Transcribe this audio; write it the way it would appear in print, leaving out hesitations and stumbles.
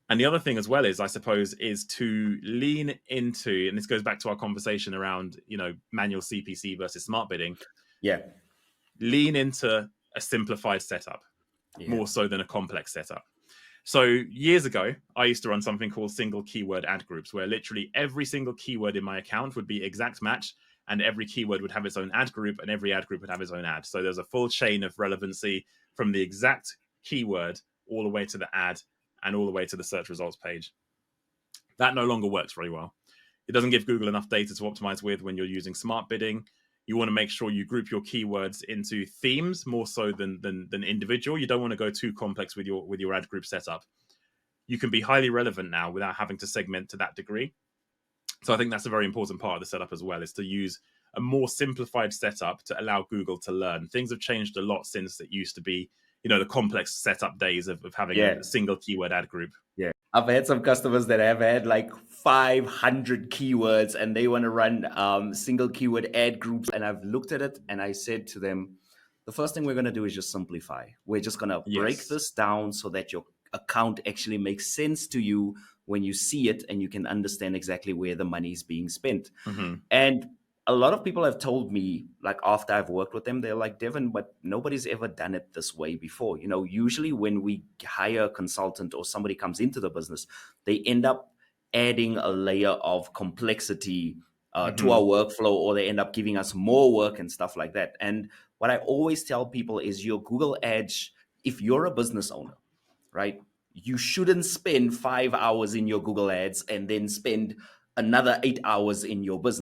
And the other thing as well is, I suppose, is to lean into, and this goes back to our conversation around, manual CPC versus smart bidding. Yeah. Lean into a simplified setup more so than a complex setup. So years ago, I used to run something called single keyword ad groups, where literally every single keyword in my account would be exact match, and every keyword would have its own ad group, and every ad group would have its own ad. So there's a full chain of relevancy from the exact keyword all the way to the ad and all the way to the search results page. That no longer works very well. It doesn't give Google enough data to optimize with when you're using smart bidding. You want to make sure you group your keywords into themes more so than individual. You don't want to go too complex with your ad group setup. You can be highly relevant now without having to segment to that degree. So I think that's a very important part of the setup as well, is to use a more simplified setup to allow Google to learn. Things have changed a lot since it used to be, the complex setup days of having a single keyword ad group. Yeah. I've had some customers that have had like 500 keywords and they want to run single keyword ad groups. And I've looked at it and I said to them, the first thing we're going to do is just simplify. We're just going to break this down so that your account actually makes sense to you when you see it and you can understand exactly where the money is being spent. Mm-hmm. And a lot of people have told me, like after I've worked with them, they're like, Devin, but nobody's ever done it this way before. Usually when we hire a consultant or somebody comes into the business, they end up adding a layer of complexity to our workflow, or they end up giving us more work and stuff like that. And what I always tell people is your Google Ads, if you're a business owner, right, you shouldn't spend 5 hours in your Google Ads and then spend another 8 hours in your business.